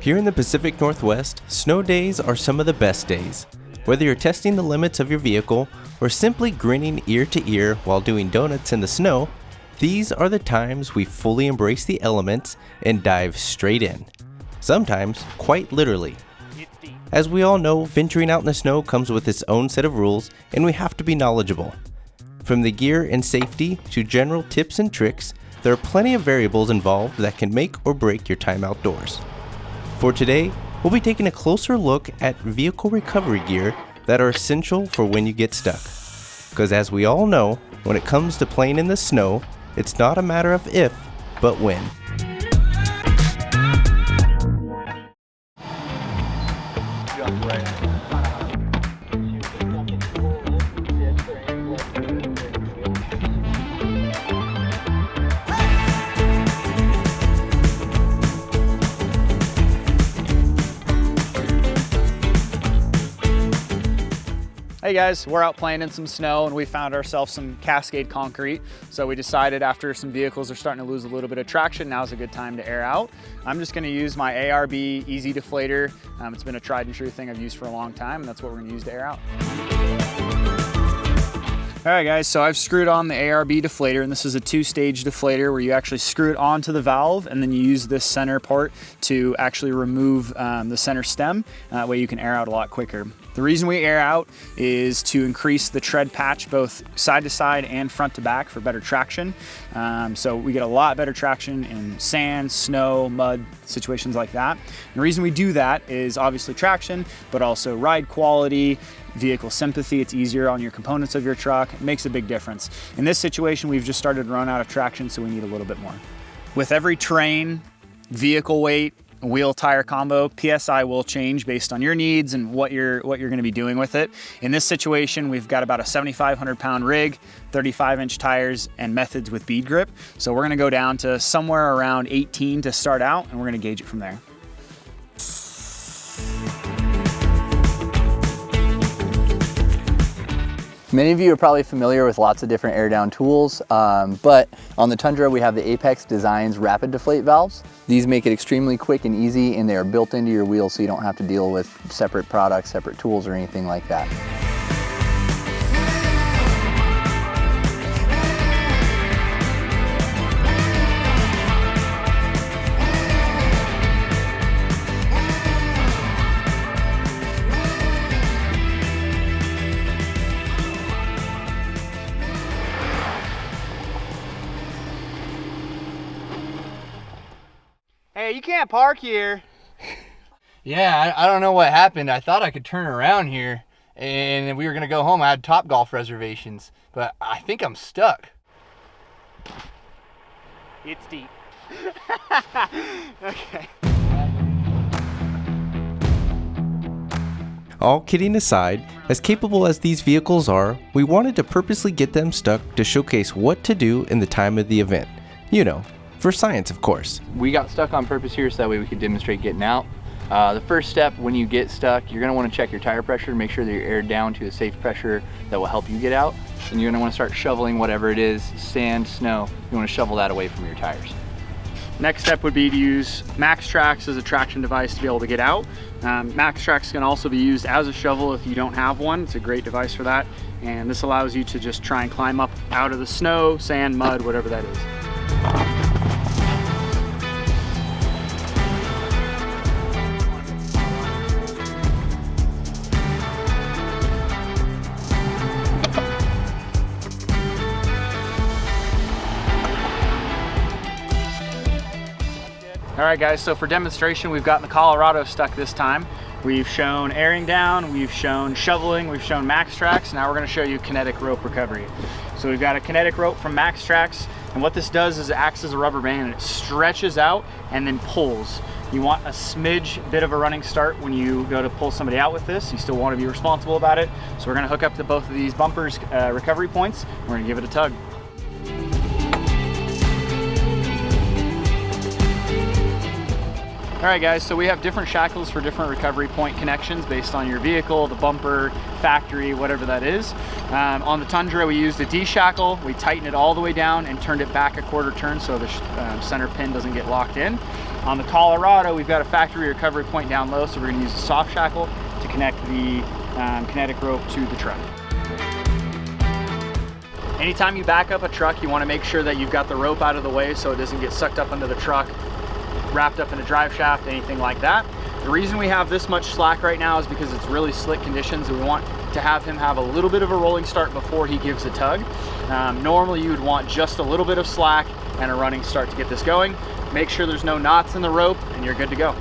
Here in the Pacific Northwest, snow days are some of the best days. Whether you're testing the limits of your vehicle or simply grinning ear to ear while doing donuts in the snow, these are the times we fully embrace the elements and dive straight in. Sometimes, quite literally. As we all know, venturing out in the snow comes with its own set of rules, and we have to be knowledgeable. From the gear and safety to general tips and tricks, there are plenty of variables involved that can make or break your time outdoors. For today, we'll be taking a closer look at vehicle recovery gear that are essential for when you get stuck. Because as we all know, when it comes to playing in the snow, it's not a matter of if, but when. Hey guys, we're out playing in some snow and we found ourselves some Cascade concrete. So we decided after some vehicles are starting to lose a little bit of traction, now's a good time to air out. I'm just gonna use my ARB Easy Deflator. It's been a tried and true thing I've used for a long time, and that's what we're gonna use to air out. All right guys, so I've screwed on the ARB deflator, and this is a two-stage deflator where you actually screw it onto the valve and then you use this center part to actually remove the center stem. That way you can air out a lot quicker. The reason we air out is to increase the tread patch both side to side and front to back for better traction. So we get a lot better traction in sand, snow, mud, situations like that. And the reason we do that is obviously traction, but also ride quality, vehicle sympathy. It's easier on your components of your truck. It makes a big difference. In this situation, we've just started to run out of traction, so we need a little bit more. With every terrain, vehicle weight, wheel tire combo, PSI will change based on your needs and what you're going to be doing with it. In this situation, we've got about a 7,500 pound rig, 35-inch tires, and methods with bead grip. So we're going to go down to somewhere around 18 to start out, and we're going to gauge it from there. Many of you are probably familiar with lots of different air down tools, but on the Tundra we have the Apex Designs rapid deflate valves. These make it extremely quick and easy, and they are built into your wheel so you don't have to deal with separate products, separate tools, or anything like that. Hey, you can't park here. Yeah, I don't know what happened. I thought I could turn around here and we were gonna go home. I had Topgolf reservations, but I think I'm stuck. It's deep. Okay. All kidding aside, as capable as these vehicles are, we wanted to purposely get them stuck to showcase what to do in the time of the event. You know, for science, of course. We got stuck on purpose here so that way we could demonstrate getting out. The first step when you get stuck, you're gonna wanna check your tire pressure to make sure that you're aired down to a safe pressure that will help you get out. And you're gonna wanna start shoveling whatever it is, sand, snow, you wanna shovel that away from your tires. Next step would be to use MaxTrax as a traction device to be able to get out. MaxTrax can also be used as a shovel if you don't have one. It's a great device for that. And this allows you to just try and climb up out of the snow, sand, mud, whatever that is. All right guys, so for demonstration, we've gotten the Colorado stuck this time. We've shown airing down, we've shown shoveling, we've shown MaxTrax. Now we're gonna show you Kinetic Rope recovery. So we've got a Kinetic Rope from MaxTrax, and what this does is it acts as a rubber band and it stretches out and then pulls. You want a smidge bit of a running start when you go to pull somebody out with this. You still wanna be responsible about it. So we're gonna hook up to both of these bumpers recovery points. We're gonna give it a tug. All right guys, so we have different shackles for different recovery point connections based on your vehicle, the bumper, factory, whatever that is. On the Tundra, we used a D shackle. We tightened it all the way down and turned it back a quarter turn so the center pin doesn't get locked in. On the Colorado, we've got a factory recovery point down low, so we're going to use a soft shackle to connect the kinetic rope to the truck. Anytime you back up a truck, you want to make sure that you've got the rope out of the way so it doesn't get sucked up into the truck, wrapped up in a drive shaft, anything like that. The reason we have this much slack right now is because it's really slick conditions, and we want to have him have a little bit of a rolling start before he gives a tug. Normally you would want just a little bit of slack and a running start to get this going. Make sure there's no knots in the rope and you're good to go.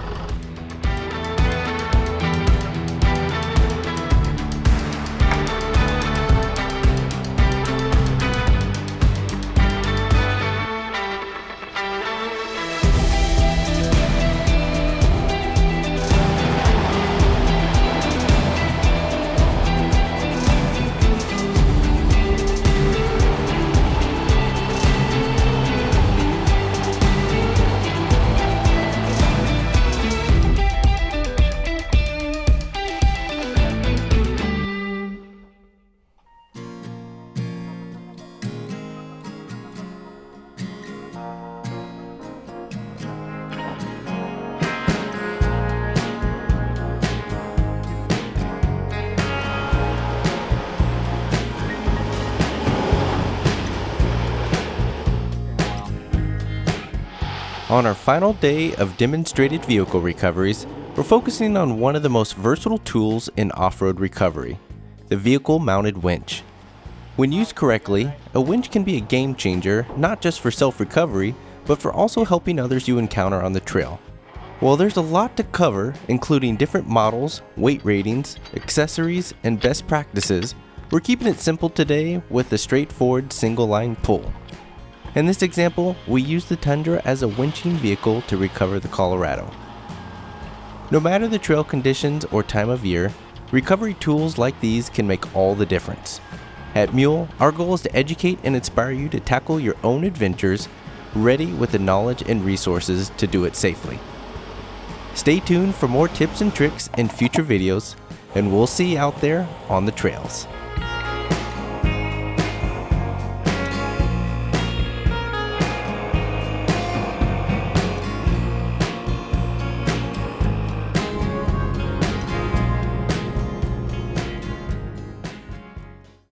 On our final day of demonstrated vehicle recoveries, we're focusing on one of the most versatile tools in off-road recovery, the vehicle-mounted winch. When used correctly, a winch can be a game changer not just for self-recovery, but for also helping others you encounter on the trail. While there's a lot to cover, including different models, weight ratings, accessories, and best practices, we're keeping it simple today with a straightforward single-line pull. In this example, we use the Tundra as a winching vehicle to recover the Colorado. No matter the trail conditions or time of year, recovery tools like these can make all the difference. At Mule, our goal is to educate and inspire you to tackle your own adventures, ready with the knowledge and resources to do it safely. Stay tuned for more tips and tricks in future videos, and we'll see you out there on the trails.